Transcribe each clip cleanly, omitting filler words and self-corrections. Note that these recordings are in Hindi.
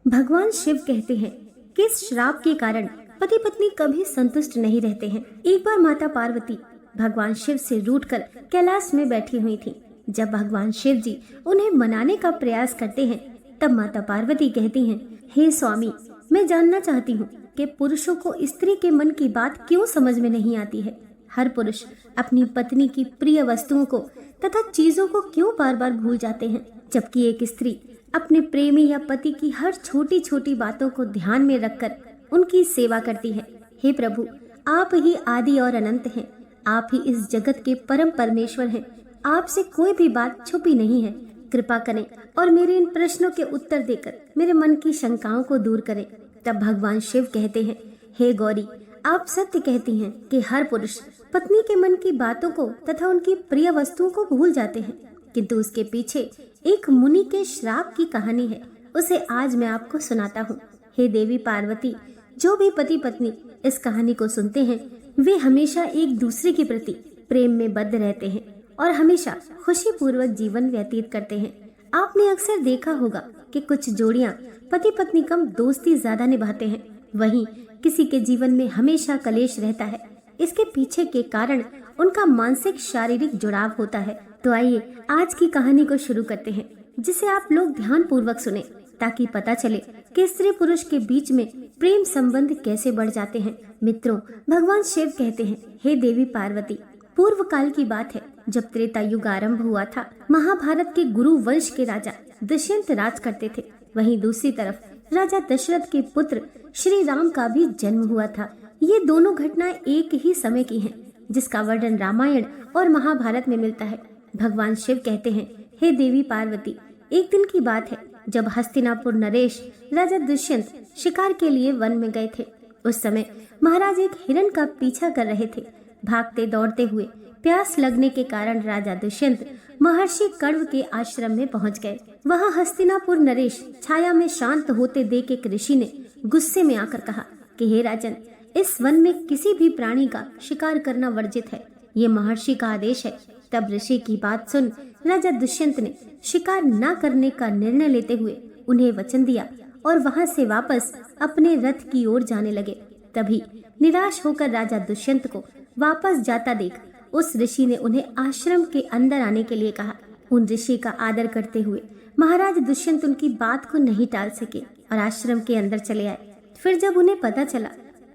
भगवान शिव कहते हैं कि इस श्राप के कारण पति पत्नी कभी संतुष्ट नहीं रहते हैं। एक बार माता पार्वती भगवान शिव से रूठकर कैलाश में बैठी हुई थी। जब भगवान शिव जी उन्हें मनाने का प्रयास करते हैं तब माता पार्वती कहती हैं, हे स्वामी, मैं जानना चाहती हूँ कि पुरुषों को स्त्री के मन की बात क्यों समझ में नहीं आती है। हर पुरुष अपनी पत्नी की प्रिय वस्तुओं को तथा चीजों को क्यों बार बार भूल जाते हैं, जबकि एक स्त्री अपने प्रेमी या पति की हर छोटी छोटी बातों को ध्यान में रखकर उनकी सेवा करती है। हे प्रभु, आप ही आदि और अनंत हैं। आप ही इस जगत के परम परमेश्वर हैं। आपसे कोई भी बात छुपी नहीं है। कृपा करें और मेरे इन प्रश्नों के उत्तर देकर मेरे मन की शंकाओं को दूर करें। तब भगवान शिव कहते हैं, हे गौरी, आप सत्य कहती हैं कि हर पुरुष पत्नी के मन की बातों को तथा उनकी प्रिय वस्तुओं को भूल जाते हैं, किंतु उसके पीछे एक मुनि के श्राप की कहानी है। उसे आज मैं आपको सुनाता हूँ। हे देवी पार्वती, जो भी पति पत्नी इस कहानी को सुनते हैं वे हमेशा एक दूसरे के प्रति प्रेम में बद्ध रहते हैं और हमेशा खुशी पूर्वक जीवन व्यतीत करते हैं। आपने अक्सर देखा होगा कि कुछ जोड़ियां पति पत्नी कम दोस्ती ज्यादा निभाते हैं, वहीं किसी के जीवन में हमेशा कलेश रहता है। इसके पीछे के कारण उनका मानसिक शारीरिक जुड़ाव होता है। तो आइए आज की कहानी को शुरू करते हैं, जिसे आप लोग ध्यान पूर्वक सुने ताकि पता चले कि स्त्री पुरुष के बीच में प्रेम संबंध कैसे बढ़ जाते हैं। मित्रों, भगवान शिव कहते हैं, हे देवी पार्वती, पूर्व काल की बात है जब त्रेता युग आरंभ हुआ था। महाभारत के गुरु वंश के राजा दुष्यंत राज करते थे। वहीं दूसरी तरफ राजा दशरथ के पुत्र श्री राम का भी जन्म हुआ था। ये दोनों घटनाएं एक ही समय की हैं, जिसका वर्णन रामायण और महाभारत में मिलता है। भगवान शिव कहते हैं, हे देवी पार्वती, एक दिन की बात है जब हस्तिनापुर नरेश राजा दुष्यंत शिकार के लिए वन में गए थे। उस समय महाराज एक हिरण का पीछा कर रहे थे। भागते दौड़ते हुए प्यास लगने के कारण राजा दुष्यंत महर्षि कण्व के आश्रम में पहुंच गए। वहां हस्तिनापुर नरेश छाया में शांत होते देख एक ऋषि ने गुस्से में आकर कहा कि हे राजन, इस वन में किसी भी प्राणी का शिकार करना वर्जित है। ये महर्षि का आदेश है। तब ऋषि की बात सुन राजा दुष्यंत ने शिकार न करने का निर्णय लेते हुए उन्हें वचन दिया और वहां से वापस अपने रथ की ओर जाने लगे। तभी निराश होकर राजा दुष्यंत को वापस जाता देख उस ऋषि ने उन्हें आश्रम के अंदर आने के लिए कहा। उन ऋषि का आदर करते हुए महाराज दुष्यंत उनकी बात को नहीं टाल सके और आश्रम के अंदर चले आए। फिर जब उन्हें पता चला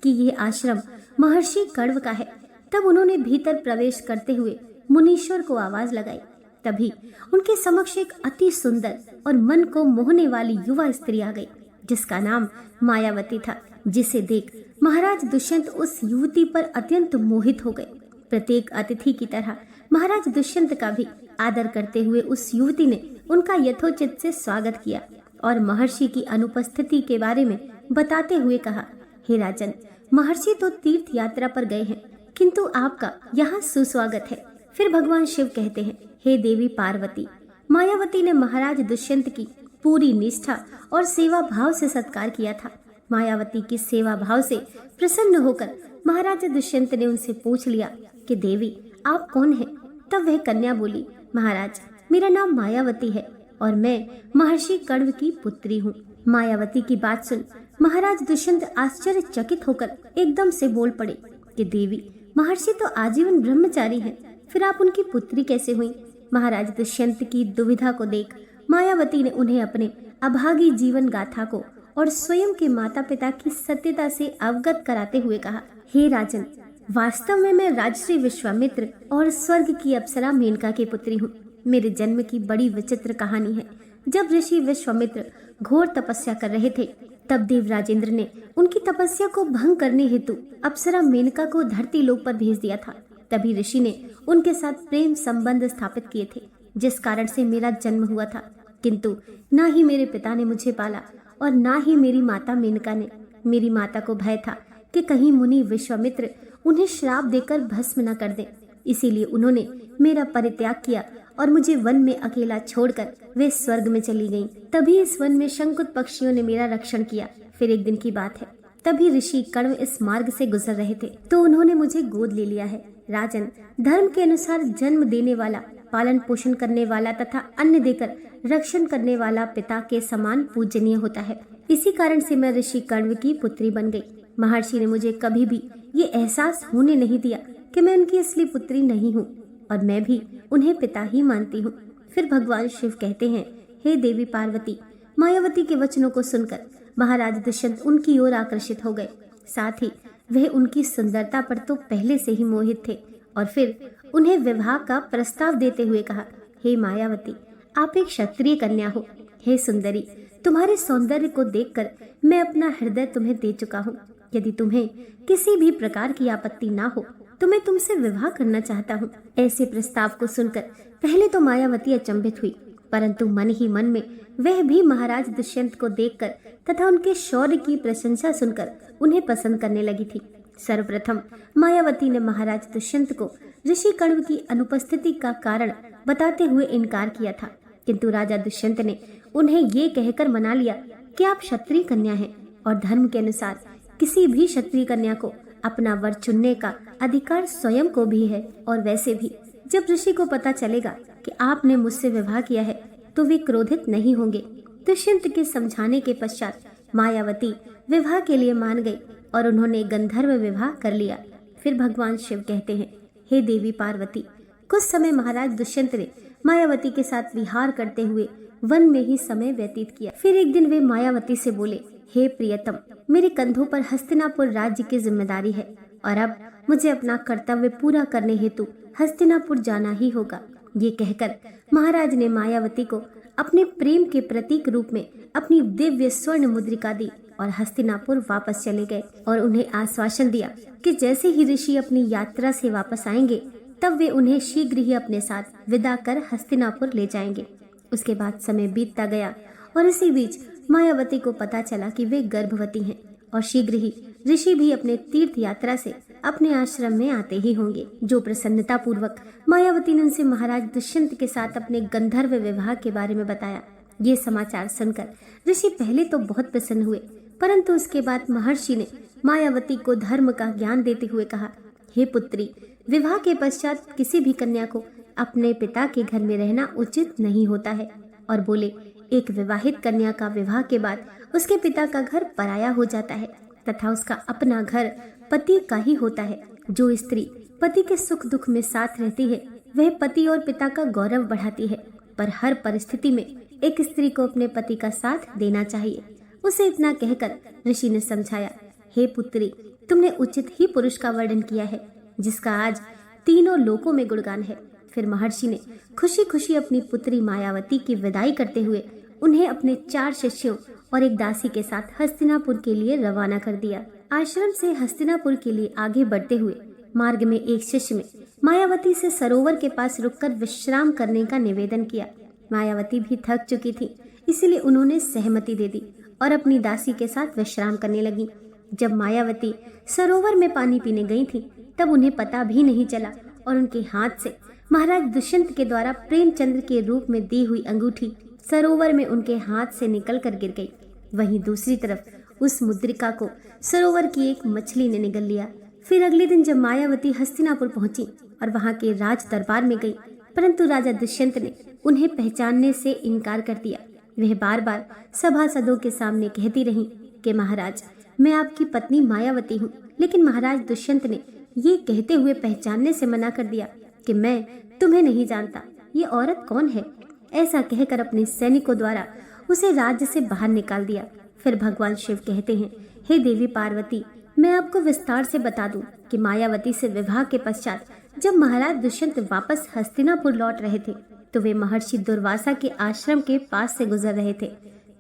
कि यह आश्रम महर्षि कण्व का है, तब उन्होंने भीतर प्रवेश करते हुए मुनीश्वर को आवाज लगाई। तभी उनके समक्ष एक अति सुंदर और मन को मोहने वाली युवा स्त्री आ गई, जिसका नाम मायावती था। जिसे देख महाराज दुष्यंत उस युवती पर अत्यंत मोहित हो गए। प्रत्येक अतिथि की तरह महाराज दुष्यंत का भी आदर करते हुए उस युवती ने उनका यथोचित से स्वागत किया और महर्षि की अनुपस्थिति के बारे में बताते हुए कहा, हे राजन, महर्षि तो तीर्थ यात्रा पर गए हैं, किंतु आपका यहाँ सुस्वागत है। फिर भगवान शिव कहते हैं, हे देवी पार्वती, मायावती ने महाराज दुष्यंत की पूरी निष्ठा और सेवा भाव से सत्कार किया था। मायावती की सेवा भाव से प्रसन्न होकर महाराज दुष्यंत ने उनसे पूछ लिया कि देवी, आप कौन हैं? तब वह कन्या बोली, महाराज, मेरा नाम मायावती है और मैं महर्षि कण्व की पुत्री हूँ। मायावती की बात सुन महाराज दुष्यंत आश्चर्यचकित होकर एकदम से बोल पड़े कि देवी, महर्षि तो आजीवन ब्रह्मचारी हैं, फिर आप उनकी पुत्री कैसे हुई? महाराज दुष्यंत की दुविधा को देख मायावती ने उन्हें अपने अभागी जीवन गाथा को और स्वयं के माता पिता की सत्यता से अवगत कराते हुए कहा, हे राजन, वास्तव में मैं राजश्री विश्वामित्र और स्वर्ग की अप्सरा मेनका की पुत्री हूँ। मेरे जन्म की बड़ी विचित्र कहानी है। जब ऋषि विश्वामित्र घोर तपस्या कर रहे थे, तब देवराज इंद्र ने उनकी तपस्या को भंग करने हेतु अप्सरा मेनका को धरती लोक पर भेज दिया था। तभी ऋषि ने उनके साथ प्रेम संबंध स्थापित किए थे, जिस कारण से मेरा जन्म हुआ था। किंतु न ही मेरे पिता ने मुझे पाला और न ही मेरी माता मेनका ने। मेरी माता को भय था कि कहीं मुनि विश्वामित्र उन्हें श्राप देकर भस्म न कर दे, इसीलिए उन्होंने मेरा परित्याग किया और मुझे वन में अकेला छोड़कर वे स्वर्ग में चली गईं। तभी इस वन में शंकुत पक्षियों ने मेरा रक्षण किया। फिर एक दिन की बात है, तभी ऋषि कण्व इस मार्ग से गुजर रहे थे तो उन्होंने मुझे गोद ले लिया है। राजन, धर्म के अनुसार जन्म देने वाला, पालन पोषण करने वाला तथा अन्न देकर रक्षण करने वाला पिता के समान पूजनीय होता है। इसी कारण से मैं ऋषि कण्व की पुत्री बन गई। महर्षि ने मुझे कभी भी ये एहसास होने नहीं दिया कि मैं उनकी असली पुत्री नहीं हूँ और मैं भी उन्हें पिता ही मानती हूँ। फिर भगवान शिव कहते हैं, हे देवी पार्वती। मायावती के वचनों को सुनकर महाराज दुष्यंत उनकी ओर आकर्षित हो गए। साथ ही वह उनकी सुंदरता पर तो पहले से ही मोहित थे और फिर उन्हें विवाह का प्रस्ताव देते हुए कहा, हे मायावती, आप एक क्षत्रिय कन्या हो। हे सुंदरी, तुम्हारे सौंदर्य को देखकर मैं अपना हृदय तुम्हें दे चुका हूँ। यदि तुम्हें किसी भी प्रकार की आपत्ति ना हो तो मैं तुमसे विवाह करना चाहता हूँ। ऐसे प्रस्ताव को सुनकर पहले तो मायावती अचंभित हुई, परंतु मन ही मन में वह भी महाराज दुष्यंत को देखकर तथा उनके शौर्य की प्रशंसा सुनकर उन्हें पसंद करने लगी थी। सर्वप्रथम मायावती ने महाराज दुष्यंत को ऋषि कण्व की अनुपस्थिति का कारण बताते हुए इनकार किया था, किंतु राजा दुष्यंत ने उन्हें ये कहकर मना लिया कि आप क्षत्रिय कन्या हैं और धर्म के अनुसार किसी भी क्षत्रिय कन्या को अपना वर चुनने का अधिकार स्वयं को भी है। और वैसे भी जब ऋषि को पता चलेगा कि आपने मुझसे विवाह किया है तो वे क्रोधित नहीं होंगे। दुष्यंत के समझाने के पश्चात मायावती विवाह के लिए मान गई और उन्होंने गंधर्व विवाह कर लिया। फिर भगवान शिव कहते हैं, हे देवी पार्वती, कुछ समय महाराज दुष्यंत ने मायावती के साथ विहार करते हुए वन में ही समय व्यतीत किया। फिर एक दिन वे मायावती से बोले, हे प्रियतम, मेरे कंधों पर हस्तिनापुर राज्य की जिम्मेदारी है और अब मुझे अपना कर्तव्य पूरा करने हेतु हस्तिनापुर जाना ही होगा। ये कहकर महाराज ने मायावती को अपने प्रेम के प्रतीक रूप में अपनी दिव्य स्वर्ण मुद्रिका दी और हस्तिनापुर वापस चले गए और उन्हें आश्वासन दिया कि जैसे ही ऋषि अपनी यात्रा से वापस आएंगे तब वे उन्हें शीघ्र ही अपने साथ विदा कर हस्तिनापुर ले जाएंगे। उसके बाद समय बीतता गया और इसी बीच मायावती को पता चला कि वे गर्भवती हैं और शीघ्र ही ऋषि भी अपने तीर्थ यात्रा से अपने आश्रम में आते ही होंगे। जो प्रसन्नता पूर्वक मायावती ने उनसे महाराज दुष्यंत के साथ अपने गंधर्व विवाह के बारे में बताया। ये समाचार सुनकर ऋषि पहले तो बहुत प्रसन्न हुए, परंतु उसके बाद महर्षि ने मायावती को धर्म का ज्ञान देते हुए कहा, हे पुत्री, विवाह के पश्चात किसी भी कन्या को अपने पिता के घर में रहना उचित नहीं होता है। और बोले, एक विवाहित कन्या का विवाह के बाद उसके पिता का घर पराया हो जाता है तथा उसका अपना घर पति का ही होता है। जो स्त्री पति के सुख दुख में साथ रहती है वह पति और पिता का गौरव बढ़ाती है, पर हर परिस्थिति में एक स्त्री को अपने पति का साथ देना चाहिए। उसे इतना कहकर ऋषि ने समझाया, हे पुत्री, तुमने उचित ही पुरुष का वर्णन किया है जिसका आज तीनों लोकों में गुणगान है। फिर महर्षि ने खुशी खुशी अपनी पुत्री मायावती की विदाई करते हुए उन्हें अपने 4 शिष्यों और एक दासी के साथ हस्तिनापुर के लिए रवाना कर दिया। आश्रम से हस्तिनापुर के लिए आगे बढ़ते हुए मार्ग में एक शिष्य ने मायावती से सरोवर के पास रुककर विश्राम करने का निवेदन किया। मायावती भी थक चुकी थी, इसलिए उन्होंने सहमति दे दी और अपनी दासी के साथ विश्राम करने लगी। जब मायावती सरोवर में पानी पीने गई थी तब उन्हें पता भी नहीं चला और उनके हाथ से महाराज दुष्यंत के द्वारा प्रेमचंद्र के रूप में दी हुई अंगूठी सरोवर में उनके हाथ से निकलकर गिर गई। वहीं दूसरी तरफ उस मुद्रिका को सरोवर की एक मछली ने निगल लिया। फिर अगले दिन जब मायावती हस्तिनापुर पहुंची और वहां के राज दरबार में गई, परंतु राजा दुष्यंत ने उन्हें पहचानने से इनकार कर दिया। वह बार बार सभासदों के सामने कहती रही कि महाराज, मैं आपकी पत्नी मायावती हूँ। लेकिन महाराज दुष्यंत ने ये कहते हुए पहचानने से मना कर दिया कि मैं तुम्हें नहीं जानता, ये औरत कौन है। ऐसा कहकर अपने सैनिकों द्वारा उसे राज्य से बाहर निकाल दिया। फिर भगवान शिव कहते हैं, हे देवी पार्वती, मैं आपको विस्तार से बता दूं कि मायावती से विवाह के पश्चात जब महाराज दुष्यंत वापस हस्तिनापुर लौट रहे थे तो वे महर्षि दुर्वासा के आश्रम के पास से गुजर रहे थे।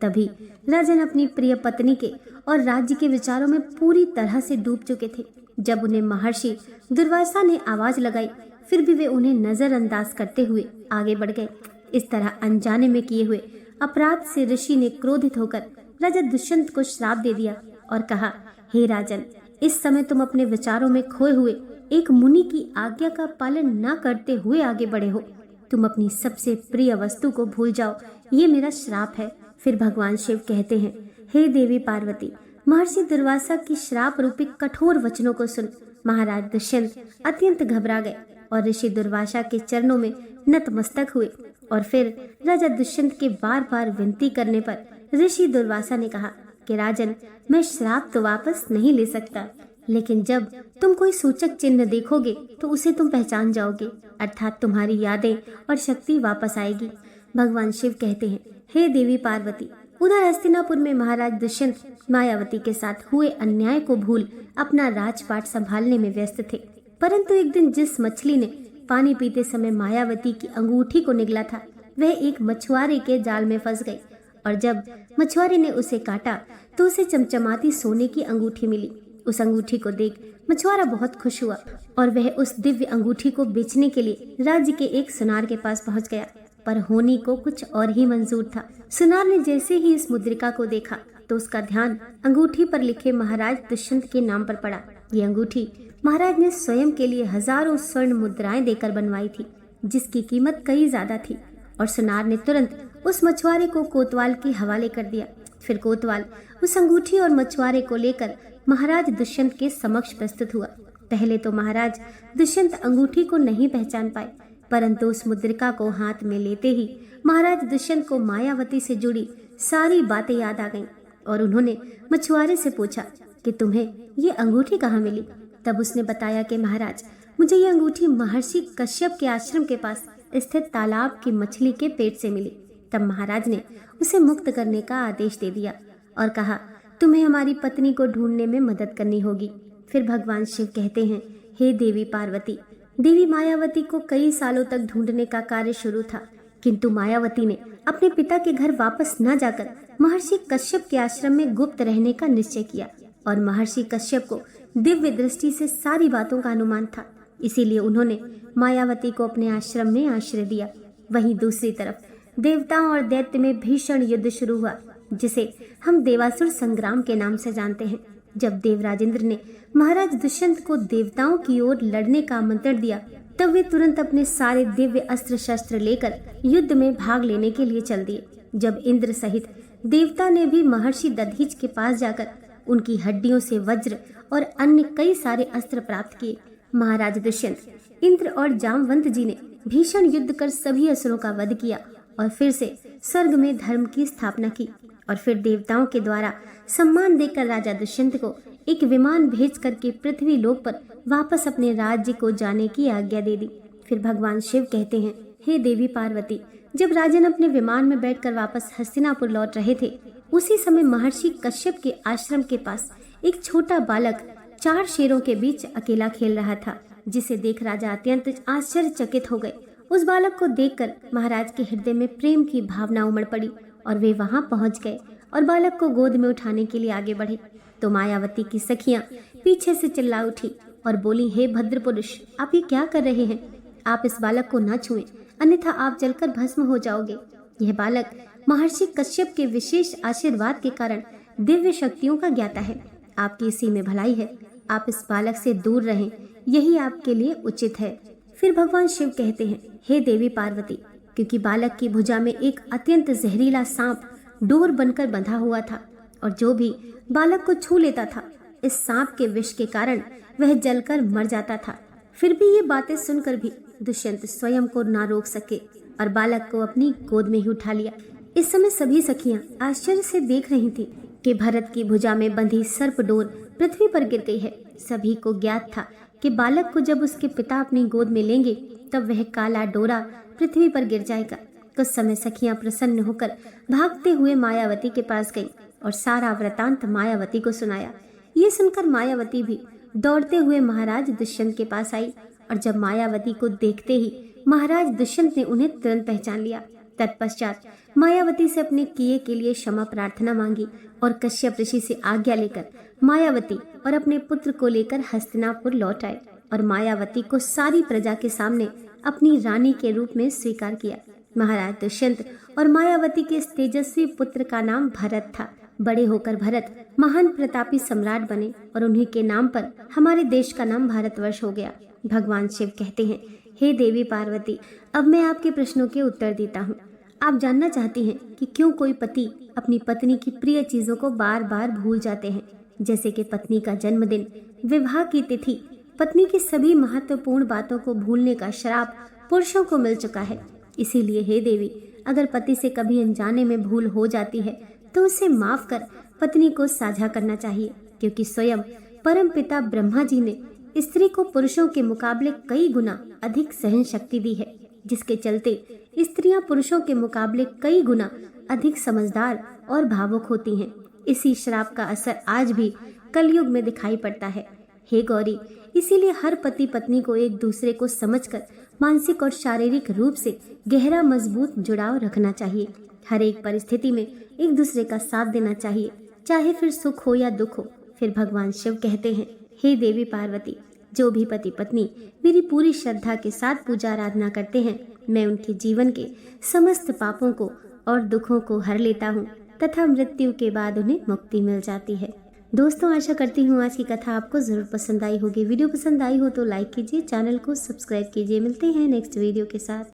तभी राजन अपनी प्रिय पत्नी के और राज्य के विचारों में पूरी तरह से डूब चुके थे। जब उन्हें महर्षि दुर्वासा ने आवाज लगाई, फिर भी वे उन्हें नजरअंदाज करते हुए आगे बढ़ गए। इस तरह अनजाने में किए हुए अपराध से ऋषि ने क्रोधित होकर राजा दुष्यंत को श्राप दे दिया और कहा, हे राजन, इस समय तुम अपने विचारों में खोए हुए एक मुनि की आज्ञा का पालन न करते हुए आगे बढ़े हो। तुम अपनी सबसे प्रिय वस्तु को भूल जाओ, ये मेरा श्राप है। फिर भगवान शिव कहते हैं, हे देवी पार्वती, महर्षि दुर्वासा की श्राप रूपी कठोर वचनों को सुन महाराज दुष्यंत अत्यंत घबरा गए और ऋषि दुर्वासा के चरणों में नतमस्तक हुए और फिर राजा दुष्यंत के बार बार विनती करने पर ऋषि दुर्वासा ने कहा कि राजन, मैं श्राप तो वापस नहीं ले सकता, लेकिन जब तुम कोई सूचक चिन्ह देखोगे तो उसे तुम पहचान जाओगे, अर्थात तुम्हारी यादें और शक्ति वापस आएगी। भगवान शिव कहते हैं, हे देवी पार्वती, उधर हस्तिनापुर में महाराज दुष्यंत मायावती के साथ हुए अन्याय को भूल अपना राजपाट संभालने में व्यस्त थे। परंतु एक दिन जिस मछली ने पानी पीते समय मायावती की अंगूठी को निगला था, वह एक मछुआरे के जाल में फंस गई, और जब मछुआरे ने उसे काटा तो उसे चमचमाती सोने की अंगूठी मिली। उस अंगूठी को देख मछुआरा बहुत खुश हुआ और वह उस दिव्य अंगूठी को बेचने के लिए राज्य के एक सुनार के पास पहुंच गया। पर होनी को कुछ और ही मंजूर था। सुनार ने जैसे ही इस मुद्रिका को देखा तो उसका ध्यान अंगूठी पर लिखे महाराज दुष्यंत के नाम पर पड़ा। ये अंगूठी महाराज ने स्वयं के लिए हजारों स्वर्ण मुद्राएं देकर बनवाई थी, जिसकी कीमत कई ज्यादा थी। और सुनार ने तुरंत उस मछुआरे को कोतवाल के हवाले कर दिया। फिर कोतवाल उस अंगूठी और मछुआरे को लेकर महाराज दुष्यंत के समक्ष प्रस्तुत हुआ। पहले तो महाराज दुष्यंत अंगूठी को नहीं पहचान पाए, परंतु उस मुद्रिका को हाथ में लेते ही महाराज दुष्यंत को मायावती से जुड़ी सारी बातें याद आ गईं और उन्होंने मछुआरे से पूछा कि तुम्हें ये अंगूठी कहाँ मिली। तब उसने बताया कि महाराज, मुझे ये अंगूठी महर्षि कश्यप के आश्रम के पास स्थित तालाब की मछली के पेट से मिली। तब महाराज ने उसे मुक्त करने का आदेश दे दिया और कहा, तुम्हें हमारी पत्नी को ढूंढने में मदद करनी होगी। फिर भगवान शिव कहते हैं, हे देवी पार्वती, देवी मायावती को कई सालों तक ढूंढने का कार्य शुरू था, किंतु मायावती ने अपने पिता के घर वापस न जाकर महर्षि कश्यप के आश्रम में गुप्त रहने का निश्चय किया। और महर्षि कश्यप को दिव्य दृष्टि से सारी बातों का अनुमान था, इसीलिए उन्होंने मायावती को अपने आश्रम में आश्रय दिया। वहीं दूसरी तरफ देवताओं और दैत्य में भीषण युद्ध शुरू हुआ, जिसे हम देवासुर संग्राम के नाम से जानते हैं। जब देवराजेंद्र ने महाराज दुष्यंत को देवताओं की ओर लड़ने का आमंत्रण दिया, तब वे तुरंत अपने सारे दिव्य अस्त्र शस्त्र लेकर युद्ध में भाग लेने के लिए चल दिए। जब इंद्र सहित देवता ने भी महर्षि दधीच के पास जाकर उनकी हड्डियों से वज्र और अन्य कई सारे अस्त्र प्राप्त किए, महाराज दुष्यंत, इंद्र और जामवंत जी ने भीषण युद्ध कर सभी असुरों का वध किया और फिर से स्वर्ग में धर्म की स्थापना की। और फिर देवताओं के द्वारा सम्मान देकर राजा दुष्यंत को एक विमान भेज करके पृथ्वी लोक पर वापस अपने राज्य को जाने की आज्ञा दे दी। फिर भगवान शिव कहते हैं, हे देवी पार्वती, जब राजन अपने विमान में बैठकर वापस हस्तिनापुर लौट रहे थे, उसी समय महर्षि कश्यप के आश्रम के पास एक छोटा बालक 4 शेरों के बीच अकेला खेल रहा था, जिसे देख राजा अत्यंत आश्चर्यचकित हो गए। उस बालक को देखकर महाराज के हृदय में प्रेम की भावना उमड़ पड़ी और वे वहां पहुंच गए और बालक को गोद में उठाने के लिए आगे बढ़े। तो मायावती की सखियां पीछे से चिल्ला उठी और बोली, हे भद्र पुरुष, आप ये क्या कर रहे हैं? आप इस बालक को न छुएं, अन्यथा आप जलकर भस्म हो जाओगे। यह बालक महर्षि कश्यप के विशेष आशीर्वाद के कारण दिव्य शक्तियों का ज्ञाता है। आपकी इसी में भलाई है, आप इस बालक से दूर रहें, यही आपके लिए उचित है। फिर भगवान शिव कहते हैं, हे देवी पार्वती, क्योंकि बालक की भुजा में एक अत्यंत जहरीला सांप डोर बनकर बंधा हुआ था और जो भी बालक को छू लेता था, इस सांप के विष के कारण वह जलकर मर जाता था। फिर भी ये बातें सुनकर भी दुष्यंत स्वयं को ना रोक सके और बालक को अपनी गोद में ही उठा लिया। इस समय सभी सखियां आश्चर्य से देख रही थी कि भरत की भुजा में बंधी सर्प डोर पृथ्वी पर गिर गई है। सभी को ज्ञात था कि बालक को जब उसके पिता अपनी गोद में लेंगे तब वह काला डोरा पृथ्वी पर गिर जाएगा। कुछ समय सखियां प्रसन्न होकर भागते हुए मायावती के पास गईं और सारा वृतांत मायावती को सुनाया। ये सुनकर मायावती भी दौड़ते हुए महाराज दुष्यंत के पास आई और जब मायावती को देखते ही महाराज दुष्यंत ने उन्हें तुरंत पहचान लिया। तत्पश्चात मायावती से अपने किए के लिए क्षमा प्रार्थना मांगी और कश्यप ऋषि से आज्ञा लेकर मायावती और अपने पुत्र को लेकर हस्तिनापुर लौट आए और मायावती को सारी प्रजा के सामने अपनी रानी के रूप में स्वीकार किया। महाराज दुष्यंत और मायावती के इस तेजस्वी पुत्र का नाम भरत था। बड़े होकर भरत महान प्रतापी सम्राट बने और उन्हीं के नाम पर हमारे देश का नाम भारतवर्ष हो गया। भगवान शिव कहते हैं, हे देवी पार्वती, अब मैं आपके प्रश्नों के उत्तर देता हूँ। आप जानना चाहती हैं कि क्यों कोई पति अपनी पत्नी की प्रिय चीजों को बार बार भूल जाते हैं, जैसे कि पत्नी का जन्मदिन, विवाह की तिथि। पत्नी की सभी महत्वपूर्ण बातों को भूलने का श्राप पुरुषों को मिल चुका है। इसीलिए हे देवी, अगर पति से कभी अनजाने में भूल हो जाती है तो उसे माफ कर पत्नी को साझा करना चाहिए, क्योंकि स्वयं परमपिता ब्रह्मा जी ने स्त्री को पुरुषों के मुकाबले कई गुना अधिक सहन शक्ति दी है, जिसके चलते स्त्रियां पुरुषों के मुकाबले कई गुना अधिक समझदार और भावुक होती हैं। इसी श्राप का असर आज भी कलयुग में दिखाई पड़ता है। हे गौरी, इसीलिए हर पति पत्नी को एक दूसरे को समझकर मानसिक और शारीरिक रूप से गहरा मजबूत जुड़ाव रखना चाहिए। हर एक परिस्थिति में एक दूसरे का साथ देना चाहिए, चाहे फिर सुख हो या दुख हो। फिर भगवान शिव कहते हैं, हे देवी पार्वती, जो भी पति पत्नी मेरी पूरी श्रद्धा के साथ पूजा आराधना करते हैं, मैं उनके जीवन के समस्त पापों को और दुखों को हर लेता हूँ तथा मृत्यु के बाद उन्हें मुक्ति मिल जाती है। दोस्तों, आशा करती हूँ आज की कथा आपको जरूर पसंद आई होगी। वीडियो पसंद आई हो तो लाइक कीजिए, चैनल को सब्सक्राइब कीजिए। मिलते हैं नेक्स्ट वीडियो के साथ।